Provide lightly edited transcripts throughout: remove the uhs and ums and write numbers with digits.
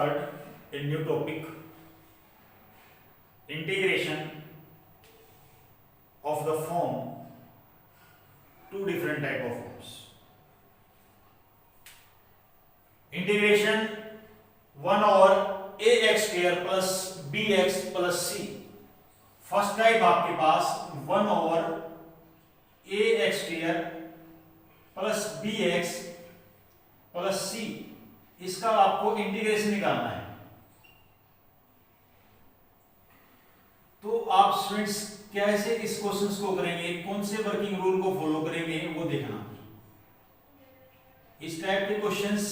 start a new topic, integration of the form, two different type of forms. Integration 1 over ax square plus bx plus c. First type आपके पास 1 over ax square plus bx plus c, इसका आपको integration निकालना है। तो आप students कैसे इस question को करेंगे, कौन से वर्किंग रूल को फॉलो करेंगे वो देखना। इस टाइप के क्वेश्चंस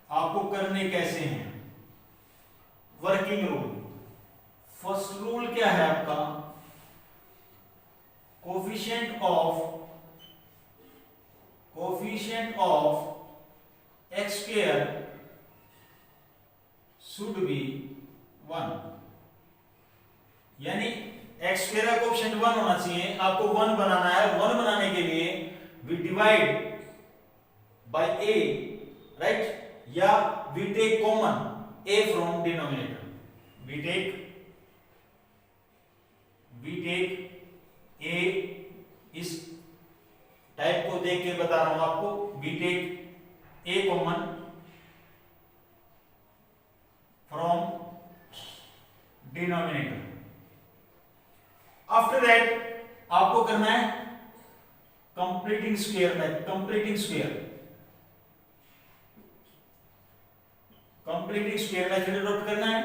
आपको करने कैसे हैं। वर्किंग रूल, फर्स्ट रूल क्या है आपका, coefficient of x square should be 1, यानी x square का कोफिशिएंट 1 होना चाहिए। आपको 1 बनाना है। 1 बनाने के लिए we divide by a, right, या we take common a from denominator. we take a, इस टाइप को देख के बता रहा हूं आपको। we take a common from denominator. After that आपको करना है कंप्लीटिंग स्क्वायर मेथड अडॉप्ट करना है।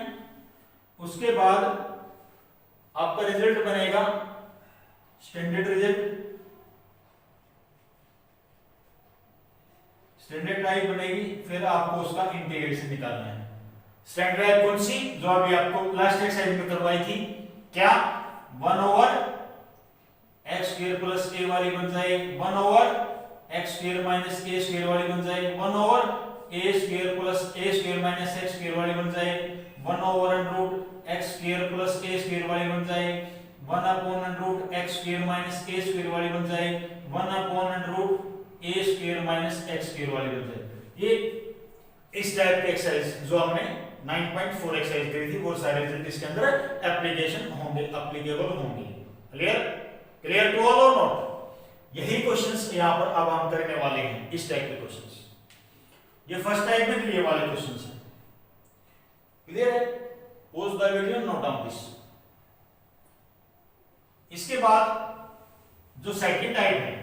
उसके बाद आपका रिजल्ट बनेगा स्टैंडर्ड टाइप बनेगी। फिर आपको उसका इंटीग्रेशन निकालना है। स्टैंडर्ड टाइप कौन सी, जो अभी आपको लास्ट एक्सरसाइज में करवाई थी, क्या 1 over x square plus a वाली बन जाए, 1 over x square minus a square वाली बन जाए, 1 over a square plus a square minus x square वाली बन जाए, 1 over under root x square plus a square वाली बन जाए, 1 upon under root x square minus a square वाली बन जाए, 1 upon under root a square minus x square वाली बन जाए। ये इस टाइप के एक्सरसाइज जो हमने 9.4 एक्सरसाइज करी थी, वो सारे रिजल्ट इसके अंदर एप्लीकेबल होंगे। क्लियर टू ऑल और नॉट। यही क्वेश्चंस यहां पर अब हम करने वाले हैं, इस टाइप के क्वेश्चंस। ये फर्स्ट टाइप में ये वाले क्वेश्चंस हैं। क्लियर है? Pose the video, note down this. इसके बाद जो सेकंड टाइप है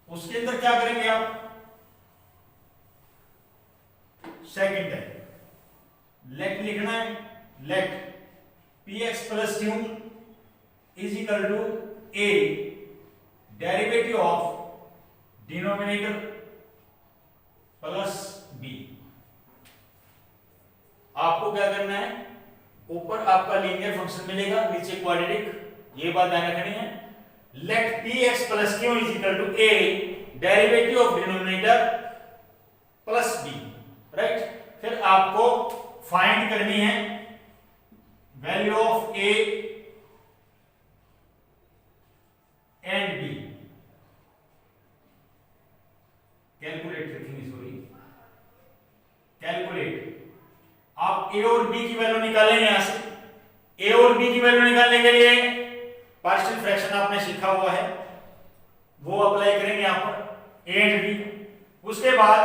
उसके अंदर क्या करेंगे आप, सेकंड टाइप लेट लिखना है। Let px plus q is equal to a derivative of denominator plus b। आपको क्या करना है, ऊपर आपका लीनियर फंक्शन मिलेगा, नीचे क्वाड्रेटिक। ये बात ध्यान रखनी है। Let px plus q is equal to a derivative of denominator plus b, right. फिर आपको फाइंड करनी है value of a and b। Calculate रखेंगे, सॉरी कैलकुलेट। आप a और b की वैल्यू निकालेंगे। यहां से a और b की वैल्यू निकालने के लिए पार्शियल फ्रैक्शन आपने सीखा हुआ है, वो अप्लाई करेंगे यहां पर a एंड b। उसके बाद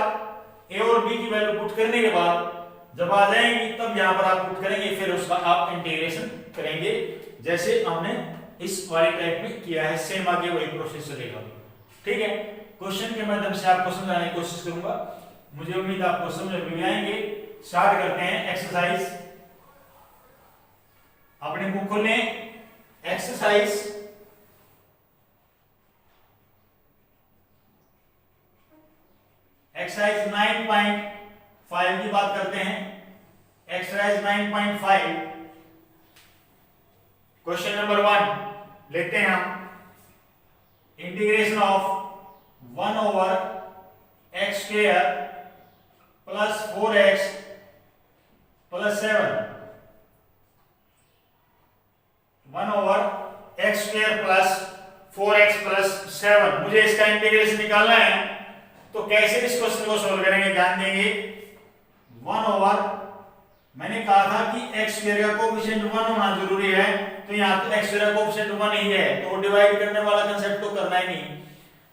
a और b की वैल्यू पुट करने के बाद जब आ जाएंगी तब यहां पर आप पुट करेंगे, फिर उसका आप इंटीग्रेशन करेंगे जैसे हमने इस वाले टाइप में किया है। सेम आगे वही प्रोसेस चलेगा। ठीक है, क्वेश्चन के माध्यम से आपको समझाने की कोशिश करूंगा। मुझे उम्मीद आपको समझ में आएंगे। स्टार्ट करते हैं एक्सरसाइज। अपने बुक खोलें, एक्सरसाइज एक्सरसाइज 9.5 की बात करते हैं। एक्सरसाइज 9.5 क्वेश्चन नंबर 1 लेते हैं हम। Integration of 1 over x square plus 4x plus 7, 1 over x square plus 4x plus 7। मुझे इसका इंटीग्रेशन निकालना है, तो कैसे इस क्वेश्चन को सोल्व करेंगे, ध्यान देंगे। 1 over मैंने कहा था कि x स्क्वायर का कोएफिशिएंट 1 होना जरूरी है, तो यहाँ तो x स्क्वायर का कोएफिशिएंट 1 ही है, तो डिवाइड करने वाला कांसेप्ट तो करना ही नहीं।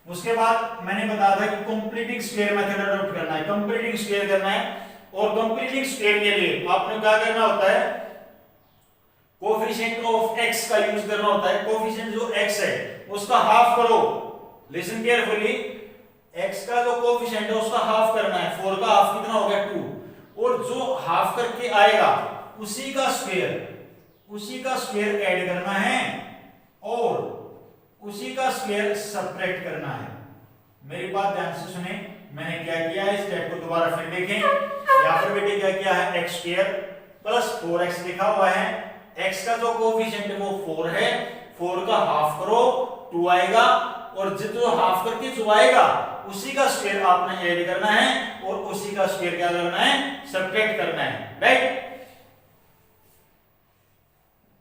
उसके बाद मैंने बताया था कि कंप्लीटिंग स्क्वायर मेथड अडॉप्ट करना है, कंप्लीटिंग स्क्वायर करना है, और कंप्लीटिंग स्क्वायर के लिए आपने क्या करना होता है, कोएफिशिएंट ऑफ x का यूज करना होता है। कोएफिशिएंट जो x है उसका हाफ करो, लिसन केयरफुली, x का जो कोएफिशिएंट है उसका हाफ करना है, 4 का हाफ कितना हो गया 2, और जो हाफ करके आएगा उसी का स्क्वायर ऐड करना है और उसी का स्क्वायर सबट्रैक्ट करना है। मेरी बात ध्यान से सुने, मैंने क्या किया है, इस स्टेप को दोबारा फिर देखें। यहां पर बेटे क्या किया है, x स्क्वायर प्लस 4x लिखा हुआ है, x का जो कोएफिशिएंट है वो 4 है, 4 का हाफ करो 2 आएगा, और जो हाफ करके जो आएगा उसी का स्क्वायर आपने ऐड करना है और उसी का स्क्वायर क्या करना है, सबट्रैक्ट करना है, राइट।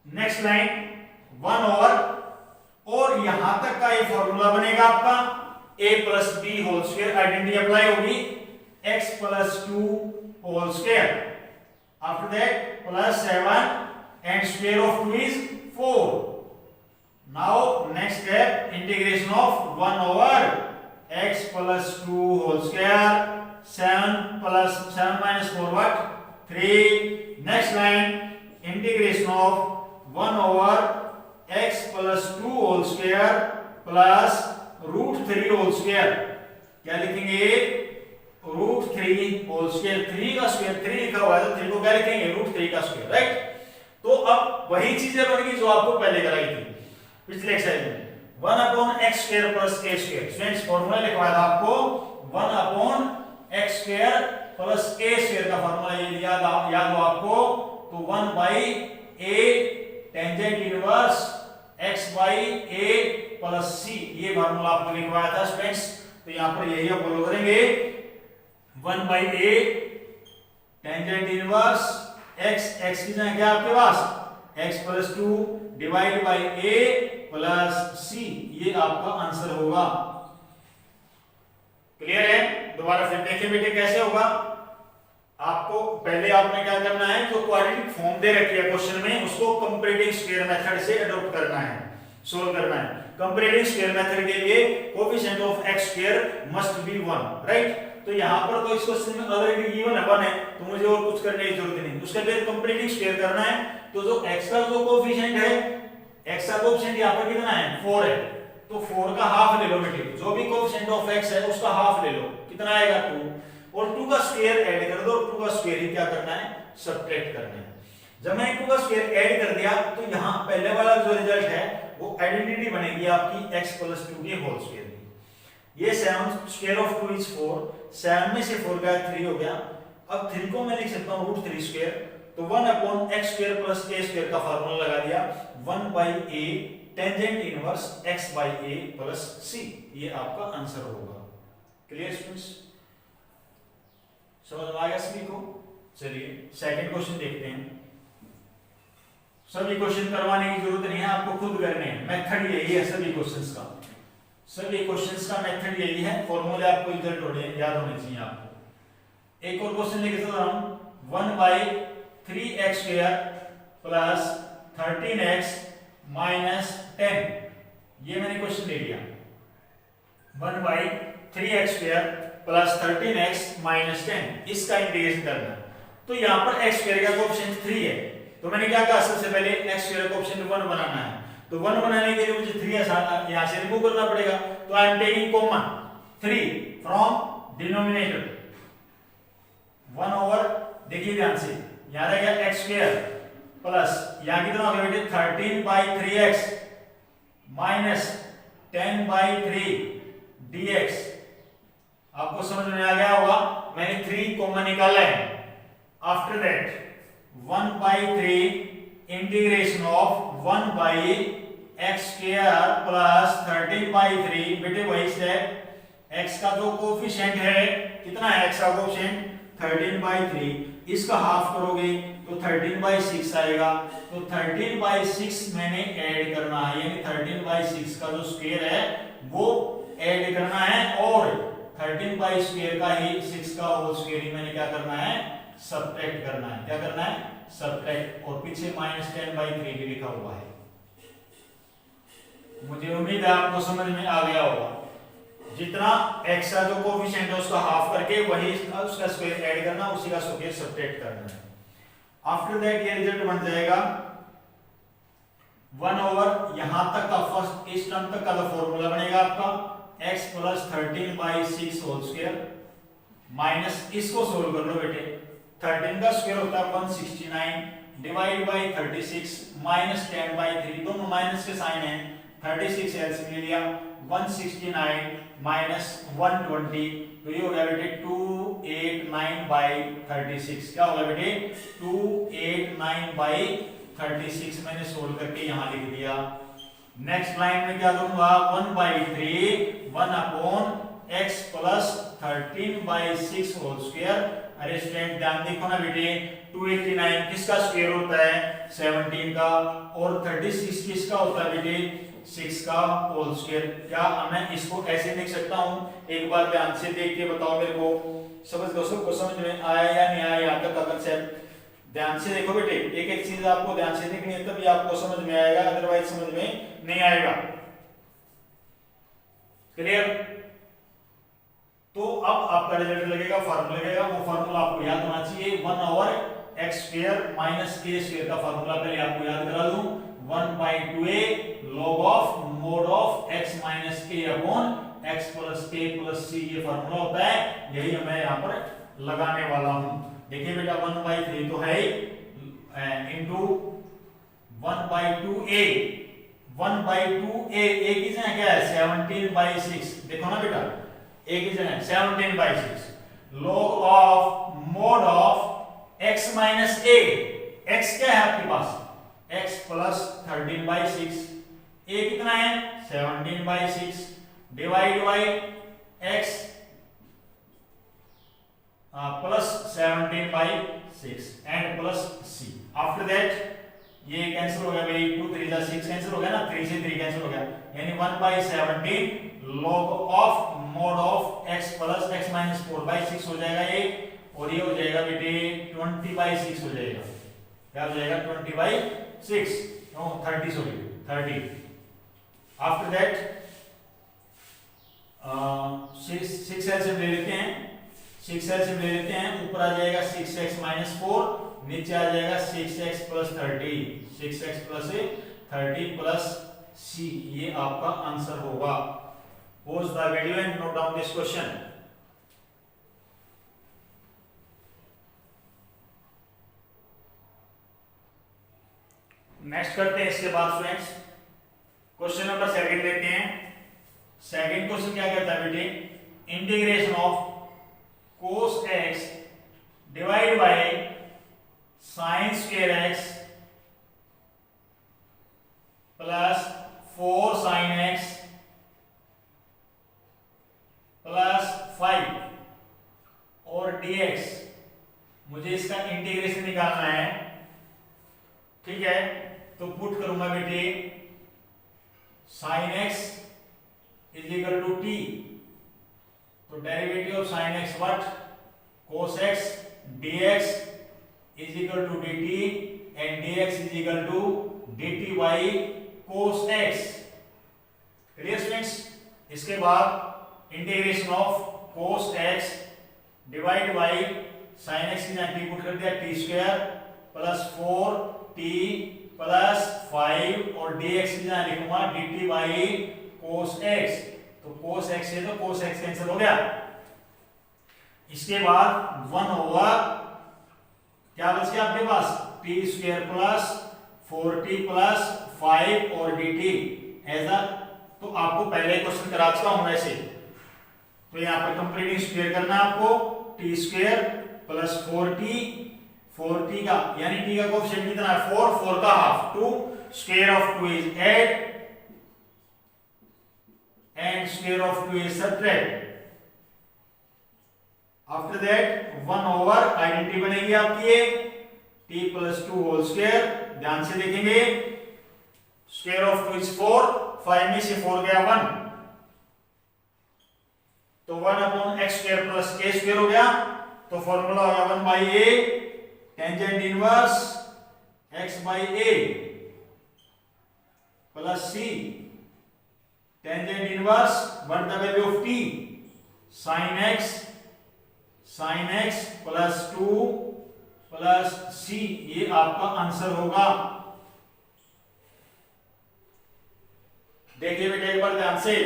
नेक्स्ट लाइन 1 ओवर, और यहां तक का ये फॉर्मूला बनेगा आपका a plus b whole square, identity apply होगी, x plus 2 whole square, after that plus 7 and square of 2 is 4. Now next step, integration of 1 over x plus 2 whole square, 7 plus 7 minus 4 what, 3. Next line, integration of 1 over x plus 2 whole square plus root 3 whole square. क्या लिखेंगे, root 3 whole square, 3 का square 3 लिखा हुआ है तो 3 को क्या लिखेंगे, root 3 का स्क्वायर, राइट। तो अब वही चीजें बन गई जो आपको पहले कराई थी पिछले एक्सरसाइज में, 1 upon x square plus a square. Students formula लिखवाया था आपको 1 upon x square plus a square का फॉर्मूला, ये याद हो आपको, तो 1 by a tangent inverse x by a plus c, ये फॉर्मूला आपको लिखवाया था स्टूडेंट्स। तो यहां पर यही आप फॉलो करेंगे, 1 by a tangent inverse x की जगह क्या आपके पास, x plus 2 divide by a plus c, ये आपका आंसर होगा। क्लियर है? दोबारा फिर देखें बेटे कैसे होगा। आपको पहले आपने क्या करना है, जो क्वाड्रेटिक फॉर्म दे रखी है क्वेश्चन में उसको कंपैरेटिव स्क्वायर मेथड से अडॉप्ट करना है, सोल्व करना है। कंपैरेटिव स्क्वायर मेथड के लिए coefficient of x square must be 1, right. तो यहां पर तो इस क्वेश्चन में ऑलरेडी गिवन है 1 है, तो मुझे और कुछ करने की जरूरत नहीं। उसके बाद कंपैरेटिव स्क्वायर करना है, तो जो x का जो कोएफिशिएंट है, x का कोएफिशिएंट यहां पर कितना है 4 है, तो 4 का हाफ ले लो बेटे, जो भी कोएफिशिएंट ऑफ x है उसका हाफ ले लो, कितना आएगा 2, और 2 का स्क्वायर ऐड कर दो, और 2 का स्क्वायर ही क्या करना है, सबट्रैक्ट करना है। जब मैं 2 का स्क्वायर ऐड कर दिया तो यहां पहले वाला जो रिजल्ट है वो आइडेंटिटी बनेगी आपकी x प्लस 2 के होल स्क्वायर की। ये 7 स्क्वायर ऑफ 2 इज 4, 7 में से 4 गया 3 हो गया। अब 3 को मैं लिख सकता हूं रूट 3 स्क्वायर, तो 1 upon x square plus a square का फार्मूला लगा दिया, 1 by a tangent inverse x by a plus c, ये आपका आंसर होगा। क्लियर स्टूडेंट्स, समझ में आ गया सभी को? चलिए सेकंड क्वेश्चन देखते हैं। सभी क्वेश्चन करवाने की जरूरत नहीं है, आपको खुद करने हैं, मेथड यही है सभी क्वेश्चंस का, सभी क्वेश्चंस का मेथड यही है, फॉर्मूले आपको इधर याद होने चाहिए आपको। एक और क्वेश्चन लेके चल रहा हूं, 1 by 3x square plus 13x minus 10, ये मैंने क्वेश्चन ले लिया, 1 by 3x square plus 13x minus 10, इसका इंटीग्रेशन करना। तो यहां पर x स्क्वायर का कोएफिशिएंट 3 है, तो मैंने क्या कहा, सबसे पहले x स्क्वायर का कोएफिशिएंट 1 बनाना है, तो 1 बनाने के लिए मुझे 3 यहां से रिमूव करना पड़ेगा, तो I am taking common 3 from denominator, 1 over, देखिए ध्यान से, यहां रहेगा x स्क्वायर प्लस यहां कितना हो गया बेटे 13 by 3x minus 10 by 3 dx। आपको समझ में आ गया होगा, मैंने 3 कॉमन निकाला है। After that 1 by 3 integration of 1 by x square plus 13 by 3, बेटे वही स्टेप, x का जो कोएफिशिएंट है कितना है, x का कोएफिशिएंट 13 बाई 3, इसका हाफ करोगे तो 13 बाई 6 आएगा, तो 13 बाई 6 मैंने ऐड करना है, यानी 13 बाई 6 का जो स्क्वायर है वो ऐड करना है, और 13 बाई स्क्वायर का ही 6 का होल स्क्वायर ही मैंने क्या करना है, सब्ट्रैक्ट करना है। क्या करना है? सब्ट्रैक्ट। और पीछे -10/3 भी लिखा हुआ है। मुझे उम्मीद है आपको समझ में आ गया होगा। जितना x का जो कोफिशिएंट है उसका हाफ करके वही उसका स्क्वायर ऐड करना, उसी का स्क्वायर सब्ट्रैक्ट करना है। आफ्टर दैट ये रिजल्ट बन जाएगा 1 यहां तक का फर्स्ट इस टर्म तक का जो फॉर्मूला बनेगा आपका x + 13/6 होल स्क्वायर माइनस, इसको सोल्व कर लो बेटे। 13 का स्क्वायर होता है 169 डिवाइड बाय 36 माइनस 10/3, दोनों माइनस के साइन है। 36 एलसीएम ले लिया, 169 माइनस 120, तो ये हो गया बेटे 289/36। क्या होगा बेटे? 289/36 मैंने सोल्व करके यहां लिख दिया। नेक्स्ट लाइन में क्या करूंगा? 1/3 1/x + 13/6 होल स्क्वायर। अरे स्टूडेंट ध्यान देखो ना बेटे, 289 किसका स्क्वायर होता है? 17 का। और 36 किसका होता है बेटे? 6 का होल स्क्वायर। क्या मैं इसको ऐसे लिख सकता हूं? एक बार ध्यान से देख के बताओ मेरे को, सबको समझ में आया या नहीं आया यहाँ तक का कंसेप्ट? ध्यान से देखो बेटे, एक एक चीज आपको ध्यान से देखनी है तभी आपको समझ में आएगा, अदरवाइज समझ में नहीं आएगा। क्लियर? तो अब आपका रिजल्ट लगेगा, फार्मूला लगेगा। वो फार्मूला आपको याद होना चाहिए, 1/x² - k² का फार्मूला पहले आपको याद करा दूं। 1/2a log mod of x - k upon x + k + c, ये फार्मूला होता है। यही मैं यहाँ पर लगाने वाला हूं। देखिए बेटा 1/3 तो है इंटू 1/2a, 1/2a a की जगह क्या है? 17/6। देखो ना बेटा, a की जगह 17/6 log of mod of x - a। x क्या है आपके पास? x + 13/6, a कितना है? 17/6 divide by x plus 17/6 and plus c। After that ये कैंसिल हो गया भाई, 2 3 जा 6 कैंसिल हो गया ना, 3 से 3 कैंसिल हो गया, यानी 1/17 log of mod of x + x - 4/6 हो जाएगा ये। और ये हो जाएगा बेटे 20/6 हो जाएगा। क्या हो जाएगा? 20/6, no 30 sorry 30। After that 6 LCM ले लेते हैं, 6 एलसीएम ले लेते हैं। ऊपर आ जाएगा 6x - 4, नीचे आ जाएगा 6x + 30, 6x + 30 प्लस c। ये आपका आंसर होगा। Pause the video and note down this question. Next करते हैं इसके बाद स्टूडेंट्स, क्वेश्चन नंबर 2 लेते हैं। सेकंड क्वेश्चन क्या कहता है बेटे? Integration of cos x divide by sin² x plus 4 sin x plus 5 और dx। मुझे इसका इंटीग्रेशन निकालना है, ठीक है? तो पुट करूंगा बेटे sin x = t, तो derivative of sin x what? cos x dx = dt and dx = dt by cos x। Clear students? इसके बाद integration of cos x divide by sin x की जगह पुट कर दिया t² प्लस 4t प्लस 5 और dx की जगह लिखूंगा dt by cos x। तो cos x है तो cos x कैंसिल हो गया। इसके बाद 1 क्या बच गया आपके पास? t² प्लस 4t प्लस 5 और dt। ऐसा तो आपको पहले क्वेश्चन करा चुका हूं वैसे, तो यहाँ पर कंप्लीट स्क्वायर करना आपको। t² प्लस 4t का यानी t का कोएफिशिएंट कितना है? 4 का half, 2 square of 2 is add and square of 2 is subtract। after that 1 identity बनेगी आपकी ये t + 2 होल स्क्वायर। ध्यान से देखेंगे, square of 2 is 4, 5 में से 4 गया 1, तो 1/x² + k² हो गया। तो फॉर्मूला होगा 1 by a tangent inverse x by a plus c tangent inverse what the value of t sin x plus 2 plus c, ये आपका आंसर होगा। देखिए बेटा एक बार ध्यान से,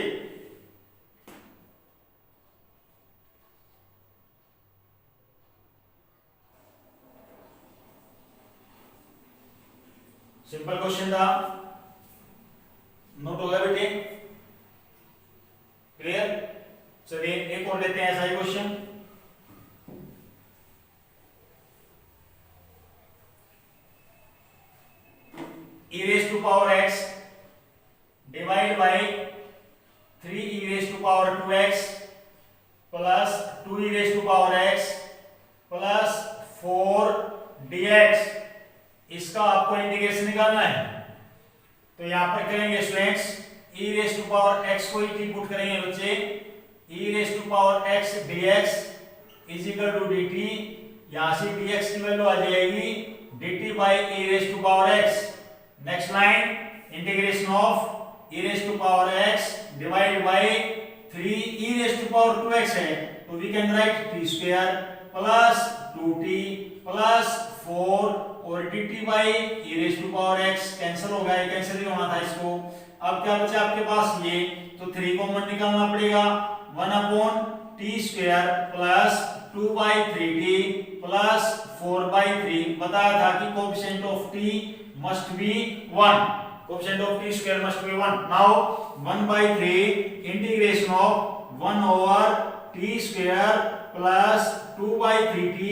सिंपल क्वेश्चन था, नोट हो गया बेटे, क्लियर। चलिए एक और लेते हैं ऐसा ही question. e raised to power x divided by 3 e raised to power 2x plus 2 e raised to power x plus 4 dx, इसका आपको इंटीग्रेशन निकालना है। तो यहां पर करेंगे students, e raised to power x को ही पुट करेंगे बच्चे, e raised to power x dx is equal to dt, यहां से dx की वैल्यू आ जाएगी dt by e raised to power x। Next line, integration of e raised to power x divide by 3 e raised to power 2x है, तो we can write t square plus 2t plus 4 और dt by e raised to power x cancel हो गया, cancel ही होना था इसको। अब क्या बचा आपके पास ये, तो 3 कॉमन निकालना पड़ेगा, 1 upon t square plus 2 by 3t plus 4 by 3। बताया था कि coefficient of t must be 1, coefficient of t square must be 1। now 1 by 3 integration of 1 over t square plus 2 by 3t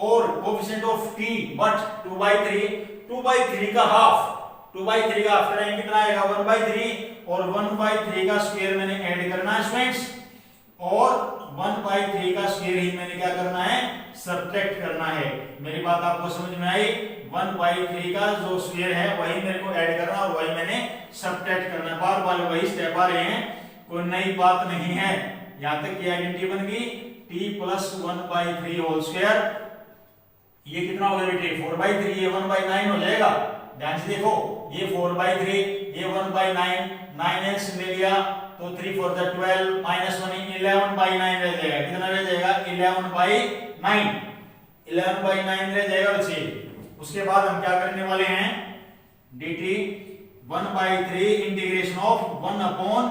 और coefficient of t but 2 by 3 का half, 2 by 3 का half करेंगे कितना आएगा 1 by 3 और 1 by 3 का square मैंने add करना है स्टूडेंट्स, और 1 by 3 का स्क्वायर ही मैंने क्या करना है, सब्ट्रैक्ट करना है। मेरी बात आपको समझ में आई, 1 by 3 का जो स्क्वायर है वही मेरे को ऐड करना और वही मैंने सब्ट्रैक्ट करना है। बार बार वही स्टेप आ रहे हैं, कोई नई बात नहीं है। यहां तक की आइडेंटिटी बन गई t plus 1 by 3 whole square, ये कितना हो गया बेटे 4 by 3, ये 1 by 9 हो जाएगा। ध्यान से देखो, ये 4 by 3, ये 1 by 9, 9x ले लिया तो 3 4 12 माइनस 1 11 by 9 रह जाएगा, कितना रह जाएगा 11 by 9, 11 by 9 रह जाएगा बच्चे। उसके बाद हम क्या करने वाले हैं, dt 1 by 3 integration of 1 upon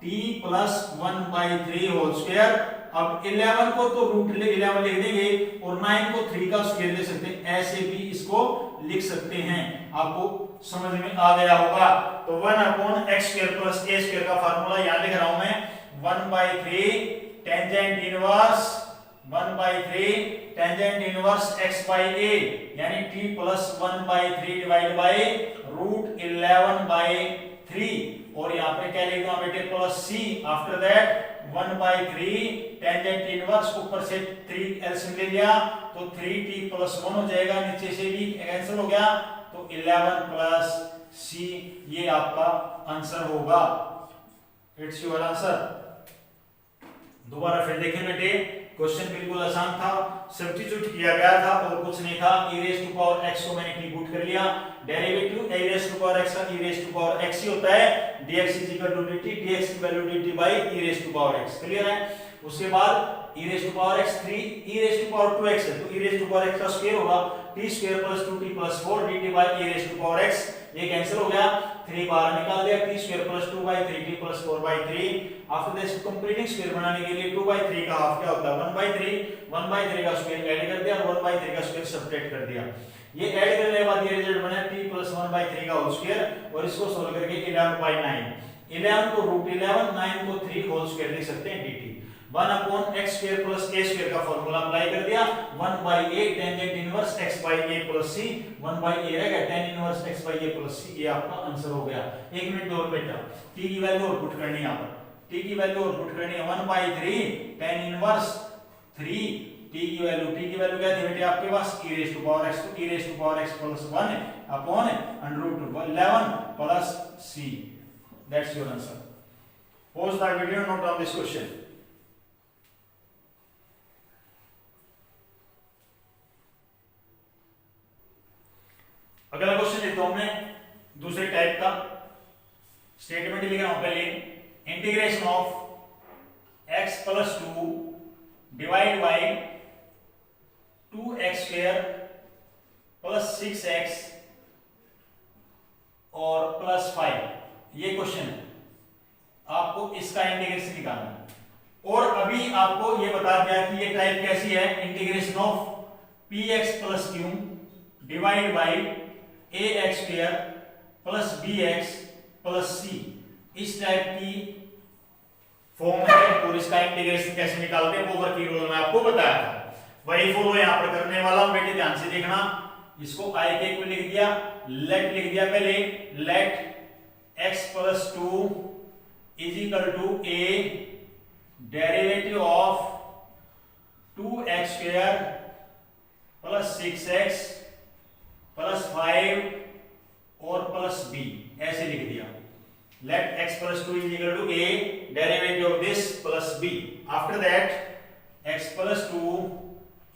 t plus 1 by 3 whole square. अब 11 को तो रूट 11 लिख देंगे और 9 को 3 का स्क्वायर ले सकते हैं, ऐसे भी इसको लिख सकते हैं। आपको समझ में आ गया होगा। तो 1 upon x square plus a square का फार्मूला यहां लिख रहा हूं मैं, 1 by 3 tangent inverse 1 by 3 tangent inverse x by a, यानी t plus 1 by 3 divide by root 11 by 3, और यहाँ पे क्या लिखूंगा बेटे plus c। After that 1 by 3 tangent inverse, ऊपर से 3 एलसीएम ले लिया तो 3t प्लस 1 हो जाएगा, नीचे से भी कैंसिल हो गया तो 11 प्लस c, ये आपका आंसर होगा। It's your answer. दोबारा फिर देखें बेटे, क्वेश्चन बिल्कुल आसान था, सब्स्टिट्यूट किया गया था और कुछ नहीं था। e raise to power x को मैंने पुट कर लिया, derivative e raise to power x का e raise to power x ही होता है, dx dt, dx की वैल्यू dt by e raise to power x। Clear है। उसके बाद e raise to power x 3 e raise to power 2x है, तो e raise to power x का स्क्वायर होगा t square plus 2t plus 4 dt by e raise to power x, ये cancel हो गया, 3 बाहर निकाल दिया, t square plus 2 by 3t plus 4 by 3। After this completing square बनाने के लिए 2 बाय 3 का हाफ क्या होता है 1 बाय 3 का स्क्वायर ऐड कर दिया और 1 बाय 3 का स्क्वायर सब्ट्रैक्ट कर दिया। ये ऐड करने के बाद ये रिजल्ट बना t प्लस 1 बाय 3 का होल स्क्वायर, और इसको सोल्व करके 11 बाय 9, 11 को रूट 11, 9 को 3 होल स्क्वायर लिख सकते हैं dt। 1 upon x square plus a square का फार्मूला अप्लाई कर दिया, 1 by a tangent inverse x by a plus c, 1 by a रहेगा tan inverse x by a plus c, ये आपका आंसर हो गया। एक मिनट और बेटा, t की वैल्यू और पुट करनी है यहां पर, t की वैल्यू और पुट करनी है 1 by 3 tan इनवर्स 3, t की वैल्यू क्या थी बेटे आपके पास e raise to power x, तो e raise to power x plus 1 upon √11 plus c। That's your answer. Pause the video, note down this question. अगला क्वेश्चन लेता हूं मैं दूसरे टाइप का। स्टेटमेंट लिख रहा हूं पहले, integration of x plus 2 divide by 2x square plus 6x और प्लस 5। ये क्वेश्चन है, आपको इसका इंटीग्रेशन निकालना है। और अभी आपको ये बता दिया कि ये टाइप कैसी है, integration of px plus q divide by ax square plus bx plus c, इस टाइप की फॉर्म है। और इसका इंटीग्रेशन कैसे निकालते हैं वो वर्किंग रूल में आपको बताया था, वही फॉलो यहां पर करने वाला हूं। बेटे ध्यान से देखना, इसको i के को लिख दिया, लेट लिख दिया पहले, let x plus 2 is equal to a derivative of 2x square plus 6x plus 5 और प्लस b, ऐसे लिख दिया। Let x plus 2 is equal to a derivative of this plus b। After that x plus 2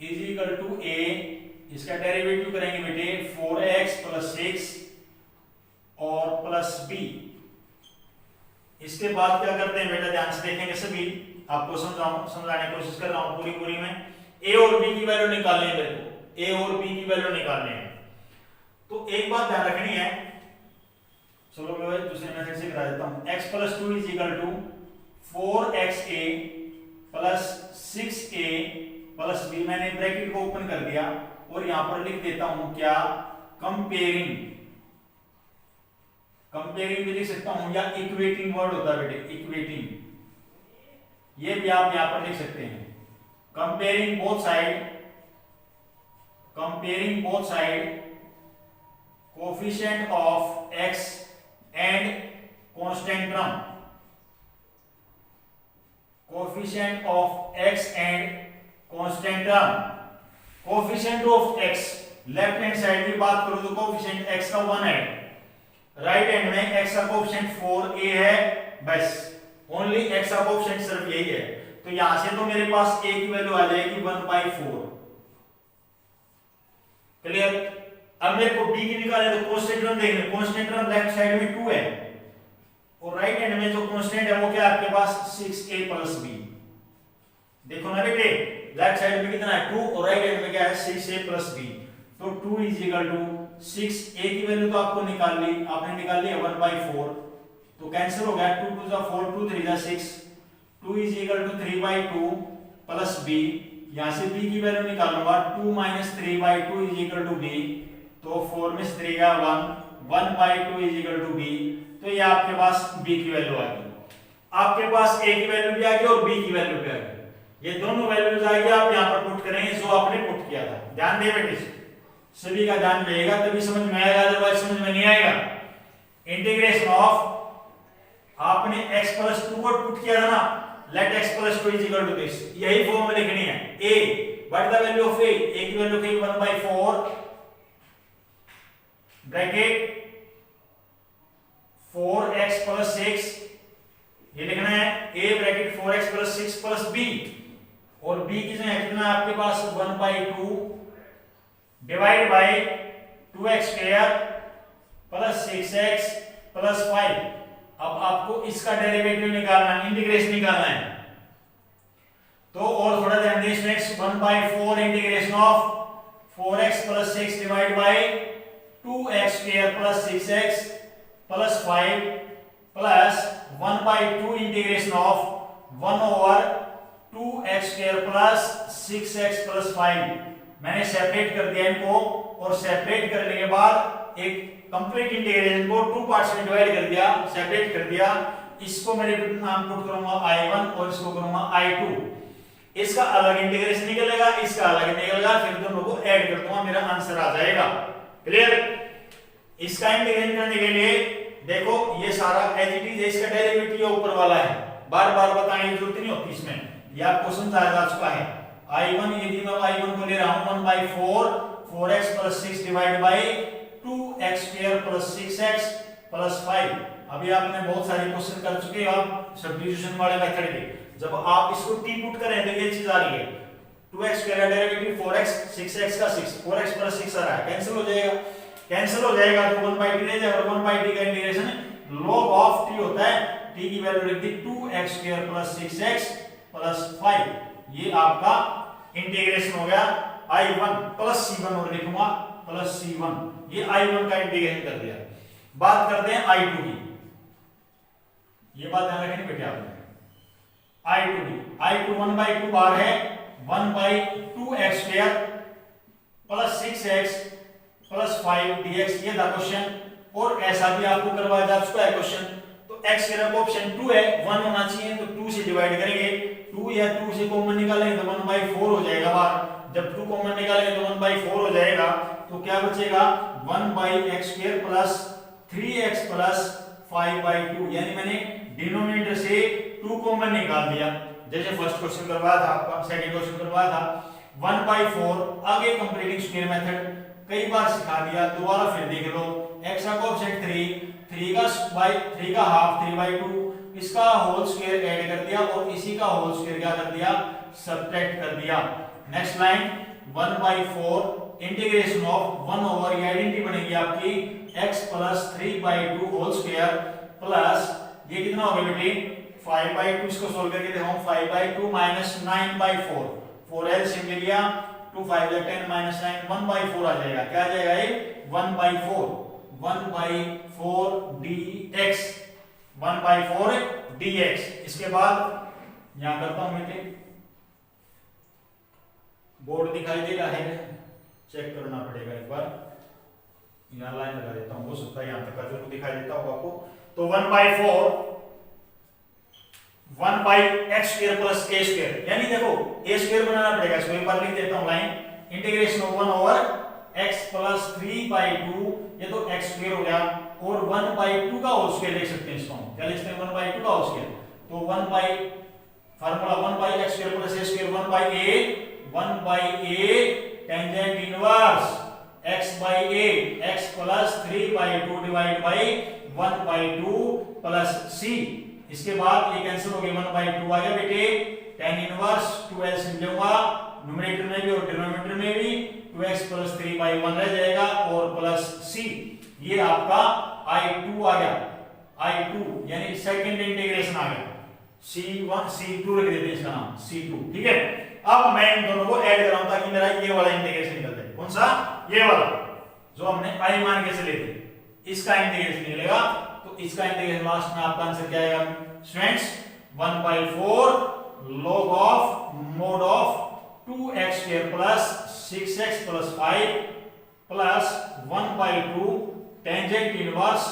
is equal to a, इसका derivative करेंगे बेटे 4x plus 6 और plus b। इसके बाद क्या करते हैं बेटा, ध्यान से देखेंगे सभी, आपको समझाने की कोशिश कर रहा हूं पूरी में। a और b की वैल्यू निकालनी है मेरे को, a और b की वैल्यू निकालनी है। तो एक बात ध्यान रखनी है, चलो मैं दूसरे मेथड से करा देता हूं। x plus 2 is equal to 4xa plus 6a plus b, मैंने ब्रैकेट को ओपन कर दिया और यहां पर लिख देता हूं क्या, कंपेयरिंग। कंपेयरिंग भी लिख सकता हूं, या इक्वेटिंग वर्ड होता है बेटे, इक्वेटिंग, ये भी आप यहां पर लिख सकते हैं। Comparing both side, comparing both side coefficient of x and constant term, coefficient of x and constant term. Coefficient of x, left hand side की बात करूं तो कोफिशिएंट x का 1 है, राइट हैंड में x का कोफिशिएंट 4a है, बस ओनली x का कोफिशिएंट सिर्फ यही है। तो यहां से तो मेरे पास a की वैल्यू आ जाएगी 1/4। क्लियर? अब मेरे को b की निकालने तो कांस्टेंट टर्म देखना, कांस्टेंट टर्म लेफ्ट साइड में 2 है और राइट हैंड में जो कांस्टेंट है वो क्या है आपके पास 6a प्लस b। देखो ना बेटे, लेफ्ट साइड में कितना है 2 और राइट हैंड में क्या है 6a प्लस b। तो 2 इज इक्वल टू 6a की वैल्यू तो आपको निकाल ली, आपने निकाल ली 1/4, तो कैंसिल हो गया, 2 2 4 2 3 6, 2 is equal to 3/2 plus b। यहां से b की वैल्यू निकालूंगा, 2 minus 3/2 is equal to b, तो 4 में 3 का 1, 1/2 इज इक्वल टू b। तो ये आपके पास b की वैल्यू आ गई, आपके पास a की वैल्यू भी आ गई और b की वैल्यू भी आ गई। ये दोनों वैल्यूज आ गई, आप यहां पर पुट करेंगे जो आपने पुट किया था। ध्यान दे बेटे, सभी का ध्यान रहेगा तभी समझ में आएगा, अदरवाइज समझ में नहीं आएगा। इंटीग्रेशन ऑफ, आपने x प्लस 2 को पुट किया था ना, let x plus 2 is equal to this, यही फॉर्म में लिखनी है। a what the value of a की वैल्यू थी 1/4 ब्रैकेट 4x प्लस 6, ये लिखना है a bracket 4x plus 6 plus b, और b की जगह कितना है आपके पास 1/2 divide by 2x square plus 6x plus 5। अब आपको इसका डेरिवेटिव निकालना है, इंटीग्रेशन निकालना है। तो और थोड़ा ध्यान दें इसमें, 1/4 integration of 4x plus 6 divide by 2x square plus 6x plus 5 plus 1/2 integration of 1/2x square plus 6x plus 5। मैंने सेपरेट कर दिया इनको, और सेपरेट करने के बाद एक कंप्लीट इंटीग्रेशन को 2 पार्ट्स में डिवाइड कर दिया, सेपरेट कर दिया। इसको मैंने नाम पुट करूंगा I1 और इसको करूंगा I2। इसका अलग इंटीग्रेशन निकलेगा, इसका अलग निकलेगा, फिर दोनों को ऐड कर दूंगा, मेरा आंसर आ जाएगा। क्लियर? इसका इंटीग्रेशन करने के लिए देखो ये सारा एज इट इज, इसका डेरिवेटिव ऊपर वाला है, बार बार बताने की जरूरत नहीं होती इसमें, ये आपको समझाया जा चुका है। I1 यदि मैं I1 को ले रहा हूं 1/4 4x plus 6 divide by 2x square plus 6x plus 5। अभी आपने बहुत सारे क्वेश्चन कर चुके हैं आप सब्स्टिट्यूशन वाले मेथड के, जब आप इसको t पुट करें तो ये चीज आ रही है 2x स्क्वायर का डेरिवेटिव 4x 6x का 6, 4x प्लस 6 आ रहा है, कैंसिल हो जाएगा। कैंसिल हो जाएगा तो 1 बाई टी रह जाएगा, 1 बाई टी का इंटीग्रेशन log ऑफ टी होता है, टी की वैल्यू लिख दी 2x square plus 6x plus 5, ये आपका इंटीग्रेशन हो गया I1 प्लस C1 और लिखूंगा प्लस C1, ये I1 का इंटीग्रेशन कर दिया। बात करते हैं I2 की, ये बात ध्यान रखनी बेटे आपने। I2 की, I2 1 बाई 2 बार है 1 by 2x square plus 6x plus 5 dx, ये था क्वेश्चन। और ऐसा भी आपको करवाया जा चुका है क्वेश्चन, तो x के रखो ऑप्शन 2 है, 1 होना चाहिए तो 2 से डिवाइड करेंगे, 2 या 2 से कॉमन निकालेंगे तो 1 बाई 4 हो जाएगा बार, जब 2 कॉमन निकालेंगे तो 1 बाई 4 हो जाएगा, तो क्या बचेगा 1 by x square plus 3x plus 5 by 2, यानी मैंने डिनोमिनेटर से 2 कॉमन निकाल दिया, जैसे फर्स्ट क्वेश्चन करवाया था आपका, सेकंड क्वेश्चन करवाया था 1 बाई 4, आगे कंप्लीटिंग स्क्वायर मेथड कई बार सिखा दिया, दोबारा फिर देख लो। x का कोएफिशिएंट 3 का हाफ 3 बाई 2, इसका होल स्क्वायर ऐड कर दिया और इसी का होल स्क्वायर क्या कर दिया, सब्ट्रैक्ट कर दिया। Next line 1 by 4 integration of 1 over, ये आइडेंटिटी बनेगी आपकी x plus 3 by 2 whole square plus ये कितना हो गया बेटे 5 बाई 2, इसको सोल्व करके देखो 5 बाई 2 माइनस 9 बाई 4, 4 एलसीएम ले लिया, 2 5 10 माइनस 9, 1 बाई 4 आ जाएगा, क्या आ जाएगा ये 1 by 4, 1 by 4 dx, 1 by 4 dx। इसके बाद यहां करता हूं बेटे, बोर्ड दिखाई दे रहा है, चेक करना पड़ेगा एक बार, यहां लाइन लगा देता हूं, हो सकता है यहां तक का जरूर दिखाई देता होगा आपको। तो 1 by 4 1 by x square plus a square, यानी देखो ए स्क्वायर बनाना पड़ेगा, इसको एक बार लिख देता हूं line, integration of 1 over x plus 3 by 2, ये तो x स्क्वायर हो गया, और 1 बाई 2 का होल स्क्वायर लिख सकते हैं इसको, क्या लिख सकते हैं 1 बाई 2 का होल स्क्वायर, तो 1 by formula 1 by x square plus a square 1 by a tangent inverse x by a, x plus 3 by 2 divide by 1 by 2 plus c। इसके बाद ये कैंसिल हो गया, 1 बाई 2 आ गया बेटे, tan इनवर्स 2l से लूंगा न्यूमरेटर में भी और डिनोमिनेटर में भी, 2x प्लस 3 बाई 1 रह जाएगा और प्लस c, ये आपका I2 आ गया, I2 यानी सेकंड इंटीग्रेशन आ गया, C1 C2 रख देते हैं इसका नाम C2, ठीक है। अब मैं इन दोनों को ऐड कर रहा हूं ताकि मेरा ये वाला इंटीग्रेशन निकल जाए, कौन सा, ये वाला जो हमने I मान के चले थे, इसका इंटीग्रेशन निकलेगा, तो इसका इंटीग्रेशन लास्ट में आपका आंसर क्या आएगा students, 1 by 4 log of mode of 2x square plus 6x plus 5 plus 1 by 2 tangent inverse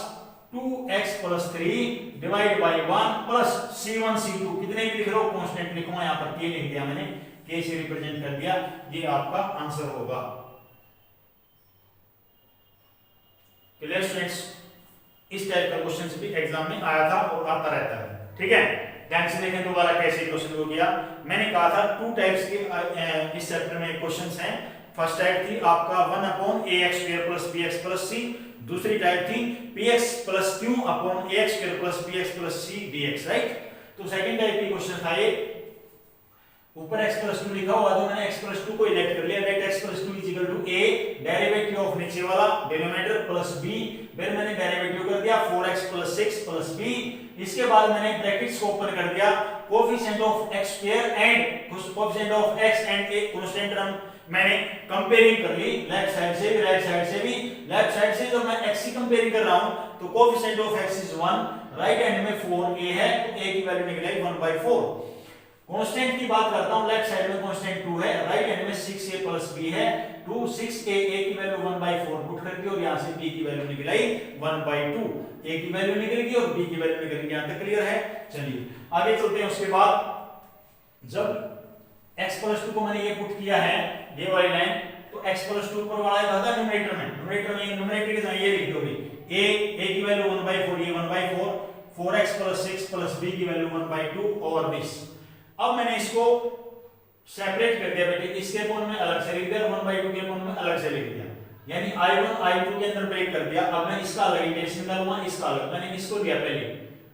2x plus 3 divide by 1 plus c1 c2, कितने भी लिख रहे हो कांस्टेंट लिखूंगा, यहां पर k लिख दिया मैंने, k से रिप्रेजेंट कर दिया, ये आपका आंसर होगा। क्लियर स्टूडेंट्स, इस टाइप का क्वेश्चन भी एग्जाम में आया था और आता रहता है, ठीक है। ध्यान से देखें दोबारा कैसे क्वेश्चन को किया, मैंने कहा था 2 टाइप्स के इस चैप्टर में क्वेश्चंस हैं। फर्स्ट टाइप थी आपका 1 upon ax square plus bx plus c, दूसरी टाइप थी px plus q upon ax square plus bx plus c dx, right. तो सेकंड टाइप की क्वेश्चन था ये, ऊपर x प्लस 2 लिखा हुआ, तो मैंने x प्लस 2 को इलेक्ट कर लिया, let x plus 2 is equal to a derivative of नीचे वाला डिनोमिनेटर प्लस b, फिर मैंने डेरिवेटिव कर दिया 4x प्लस 6 प्लस b, इसके बाद मैंने ब्रैकेट्स को ओपन कर दिया, coefficient of x square and coefficient of x and a constant term मैंने कंपेयरिंग कर ली, लेफ्ट साइड से भी राइट साइड से भी। लेफ्ट साइड से जब मैं x की कंपेयरिंग कर रहा हूं तो coefficient of x is 1, right hand में 4a है तो a की वैल्यू निकलेगी 1/4। कांस्टेंट की बात करता हूं, लेफ्ट साइड में कांस्टेंट 2 है, राइट हैंड में 6a प्लस b है, 2 6a, a की वैल्यू 1/4 पुट कर दी और यहां से b की वैल्यू निकल आई 1/2, a की वैल्यू निकलेगी और b की वैल्यू निकलेगी, यहां तक क्लियर है। चलिए आगे चलते हैं। उसके बाद जब x प्लस 2 को मैंने ये पुट किया है, ये वाली लाइन, तो x प्लस 2 पर वाला था न्यूमरेटर में, न्यूमरेटर के साथ ये लिख दोगे a की वैल्यू 1/4, ये 1/4, 4x प्लस 6 प्लस b की वैल्यू 1/2 और दिस। अब मैंने इसको सेपरेट कर दिया बेटे, इसके अपॉन में अलग से लिख दिया, 1/2 के अपॉन में अलग से लिख दिया, यानी I1 I2 के अंदर ब्रेक कर दिया। अब मैं इसका अलग इंटीग्रेशन निकालूंगा, इसका अलग, मैंने इसको लिया पहले,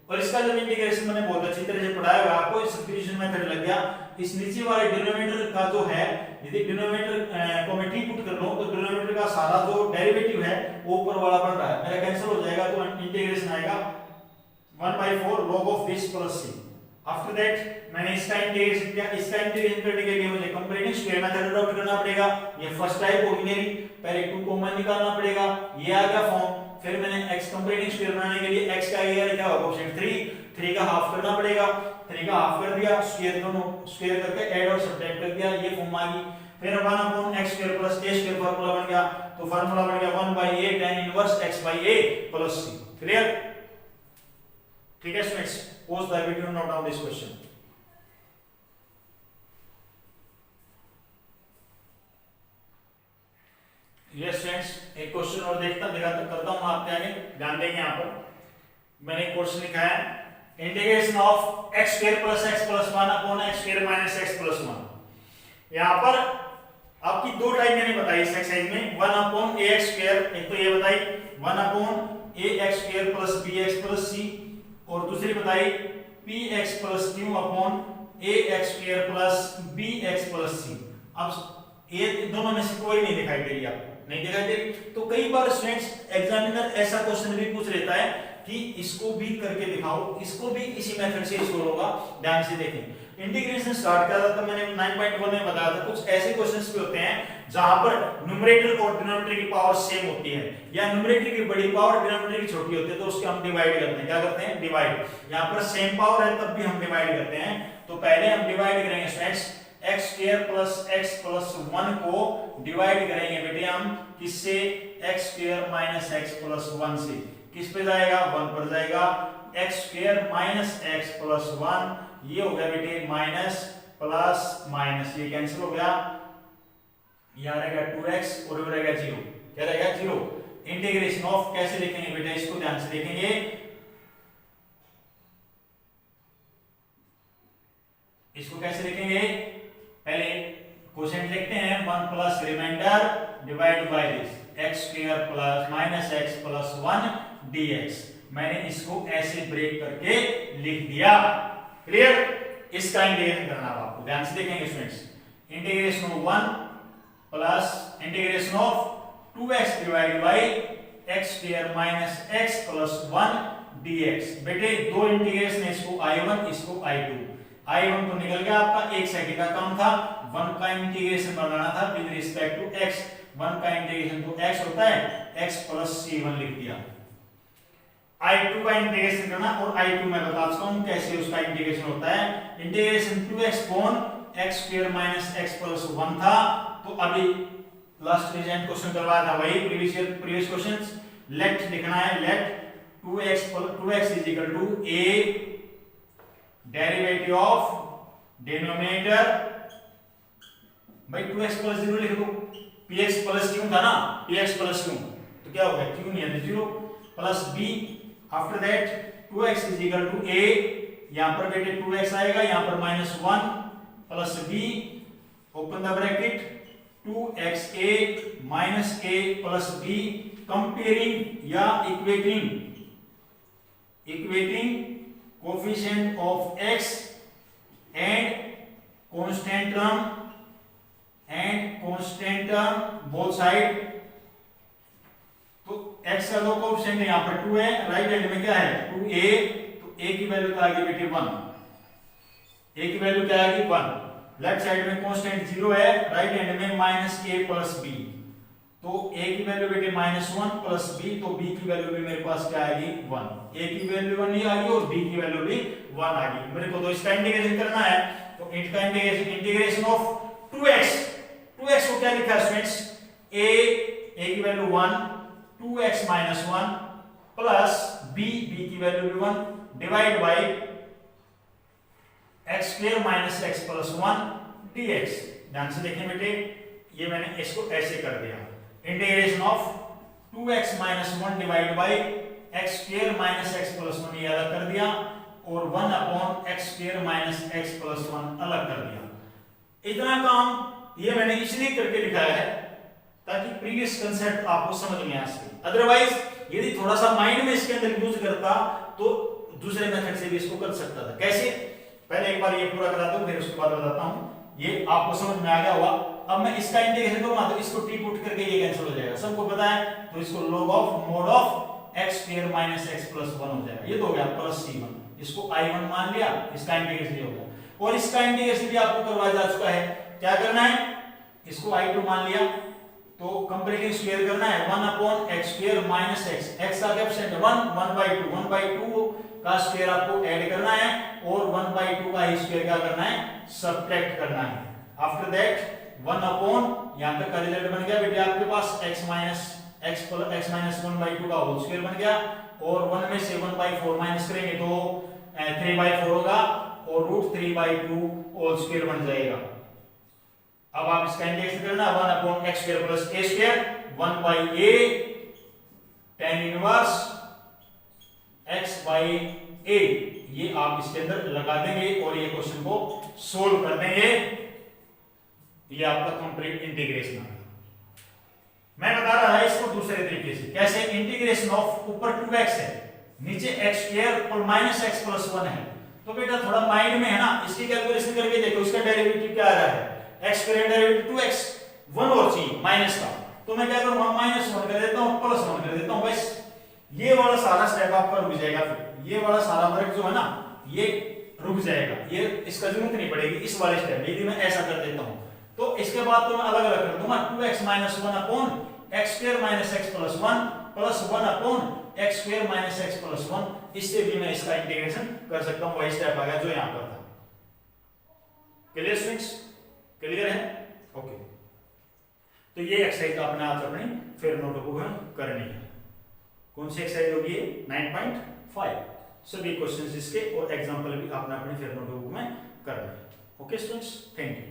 और इसका जब इंटीग्रेशन मैंने बहुत अच्छी तरह से पढ़ाया हुआ आपको, सब्स्टिट्यूशन मेथड लग गया, इस नीचे वाले डिनोमिनेटर का जो है, यदि डिनोमिनेटर को मैं टी पुट कर लूं तो डिनोमिनेटर का सारा जो डेरिवेटिव है वो ऊपर वाला बन रहा है, मेरा कैंसिल हो जाएगा, तो इंटीग्रेशन आएगा 1/4 log of this plus C. After that मैंने इसका इंटीग्रेशन किया, इसका इंटीग्रेशन करने के लिए मुझे कंपैरेटिव स्क्वायर मेथड अडॉप्ट करना पड़ेगा, ये फर्स्ट टाइप होगी मेरी, पहले 2 कॉमन निकालना पड़ेगा, ये आ गया फॉर्म, फिर मैंने x कंपैरेटिव स्क्वायर बनाने के लिए x का एरिया लिखा होगा कोएफिशिएंट 3 का हाफ करना पड़ेगा, 3 का हाफ कर दिया, स्क्वायर दोनों स्क्वायर करके ऐड और सब्ट्रैक्ट कर दिया, ये फॉर्म आ गई, फिर 1/x² + a² फार्मूला बन गया, तो फार्मूला बन गया 1/a tan inverse x/a + c। Clear? ठीक है students, pause the video, note down this question. Yes friends, एक क्वेश्चन और करता हूं आपके आगे, ध्यान देंगे यहाँ पर। मैंने एक क्वेश्चन लिखा है, integration of x² + x + 1 upon x² - x + 1। यहाँ पर आपकी दो टाइप मैंने बताई इस एक्सरसाइज में, 1/ax², एक तो ये बताई 1/ax² + bx + c, और दूसरी बताई px + q upon ax² + bx + c। अब ये दोनों में से कोई नहीं दिखाई दे रही आपको, नहीं दिखाई दे रही, तो कई बार स्टूडेंट्स एग्जामिनर ऐसा क्वेश्चन भी पूछ लेता है कि इसको भी करके दिखाओ, इसको भी इसी मेथड से सॉल्व होगा। ध्यान से देखें, इंटीग्रेशन स्टार्ट कर रहा था मैंने 9.1 में बताया था, कुछ ऐसे क्वेश्चंस भी होते हैं जहां पर न्यूमरेटर और डिनोमिनेटर की पावर सेम होती है, या न्यूमरेटर की बड़ी पावर डिनोमिनेटर की छोटी होती है, तो उसके हम डिवाइड करते हैं, क्या करते हैं, डिवाइड। यहां पर सेम पावर है तब भी हम डिवाइड करते हैं, तो पहले हम डिवाइड करेंगे स्टूडेंट्स, x² + x + 1 को डिवाइड करेंगे बेटे हम किससे, x² - x + 1 से, किस पे जाएगा, 1 पर जाएगा, x² - x + 1, ये हो गया बेटे माइनस प्लस माइनस, ये कैंसिल हो गया, यहां रहेगा 2x और ये रहेगा 0, क्या रहेगा 0। इंटीग्रेशन ऑफ कैसे लिखेंगे बेटा, इसको ध्यान से देखेंगे, इसको कैसे लिखेंगे, पहले क्वोशिएंट लिखते हैं 1 plus remainder divide by this x² - x + 1 dx। मैंने इसको ऐसे ब्रेक करके लिख दिया। क्लियर? इसका इंटीग्रेशन करना है आपको, ध्यान से देखेंगे students, integration of 1 plus integration of 2x divide by x² - x + 1 dx। बेटे दो इंटीग्रेशन, इसको I1 इसको I2, I1 तो निकल गया आपका, एक सेकंड का काम था, 1 का इंटीग्रेशन बनाना था विद रिस्पेक्ट टू x, 1 का इंटीग्रेशन तो x होता है, x + c1 लिख दिया। I2 का इंटीग्रेशन करना, और I2 मैं बता चुका हूं कैसे उसका इंटीग्रेशन होता है, integration 2x upon x² - x + 1 था, तो अभी लास्ट रिजल्ट क्वेश्चन करवाया था वही प्रीवियस क्वेश्चंस, लेट लिखना है, let 2x = a derivative of denominator, भाई 2x + 0 लिख दो, px + q था ना, px + q, तो क्या हो गया, q नहीं है तो 0 plus b, after that 2x = a, यहां पर बेटे 2x आएगा, यहां पर -1 plus b, open the bracket, 2xa - a plus b, comparing या equating coefficient of x and constant term both side। तो x का दो कोएफिशिएंट है, यहां पर 2 है, राइट हैंड में क्या है 2a, तो a की वैल्यू क्या आ गई बेटे 1, a की वैल्यू क्या आ गई 1, लेफ्ट साइड में कांस्टेंट 0 है, राइट हैंड में -a प्लस b, तो a की वैल्यू बेटे -1 प्लस b, तो b की वैल्यू भी मेरे पास क्या आएगी 1, a की वैल्यू 1 ही आ गई और b की वैल्यू भी 1 आ गई। मेरे को तो इसका इंटीग्रेशन करना है, तो इसका इंटीग्रेशन ऑफ 2x को क्या लिखा है स्टूडेंट्स, a की वैल्यू 1, 2x - 1 प्लस b की वैल्यू भी 1 divide by x² - x + 1 dx। ध्यान से देखें बेटे, ये मैंने इसको ऐसे कर दिया, integration of 2x - 1 divide by x² - x + 1 ये अलग कर दिया, और 1 अपॉन x² - x + 1 अलग कर दिया। इतना काम ये मैंने इसलिए करके दिखाया है ताकि प्रीवियस कांसेप्ट आपको समझ में आ सके, अदरवाइज यदि थोड़ा सा माइंड में इसके अंदर यूज करता तो दूसरे मेथड से भी इसको कर सकता था। कैसे, पहले एक बार ये पूरा कराता हूं, फिर उसके बाद बताता हूं। ये आपको समझ में आ गया होगा। अब मैं इसका इंटीग्रेशन करूंगा तो इसको टी पुट करके ये कैंसिल हो जाएगा, सबको पता है। तो इसको log of mode of x square minus x plus 1 हो जाएगा। ये तो हो गया प्लस c1, इसको i1 मान लिया, इसका इंटीग्रेशन ये हो गया। और इसका इंटीग्रेशन भी आपको करवाया जा चुका है। क्या करना है, इसको i2 मान लिया तो कंपैरेटिव स्क्वायर करना है 1 upon x square minus x, x का कोएफिशिएंट 1/2 का स्क्वायर आपको ऐड करना है और 1/2 का ही स्क्वायर क्या करना है, सब्ट्रैक्ट करना है। आफ्टर दैट 1 अपॉन, यहां तक का रिजल्ट बन गया बेटे आपके पास x माइनस 1/2 का होल स्क्वायर बन गया, और 1 में से 1/4 माइनस करेंगे तो 3/4 होगा और √3/2 होल स्क्वायर बन जाएगा। अब आप इसका इंटीग्रेशन करना 1 upon x square plus a square 1/a tan inverse x by a, ये आप इसके अंदर लगा देंगे और ये क्वेश्चन को सोल्व कर देंगे। ये आपका कंप्लीट इंटीग्रेशन है। मैं बता रहा है इसको दूसरे तरीके से, कैसे इंटीग्रेशन ऑफ ऊपर 2x है, नीचे x स्क्वायर और माइनस x प्लस 1 है। तो बेटा थोड़ा माइंड में है ना, इसकी कैलकुलेशन करके देखो, इसका डेरिवेटिव क्या आ रहा है, x स्क्वायर डेरिवेटिव 2x, 1 और चाहिए माइनस का, तो मैं क्या करूंगा -1 कर देता हूं, +1 कर देता हूं। बस ये वाला सारा स्टेप आपका रुक जाएगा, फिर ये वाला सारा वर्क जो है ना ये रुक जाएगा, ये इसका जरूरत नहीं पड़ेगी इस वाले स्टेप। यदि मैं ऐसा कर देता हूं तो इसके बाद तो मैं अलग अलग कर दूंगा, 2x minus 1 upon x square minus x plus 1 plus 1 upon x square minus x plus 1। इससे भी मैं इसका इंटीग्रेशन कर सकता हूं। वही स्टेप आ गया जो यहां पर था। क्लियर स्टूडेंट्स, क्लियर है? ओके, तो ये एक्सरसाइज आपने आज अपनी फिर नोटबुक में करनी है। कौन सी एक्सरसाइज होगी? 9.5। सभी क्वेश्चंस इसके और एग्जांपल भी आपने अपनी फिर नोटबुक में करना है। Okay students, thank you.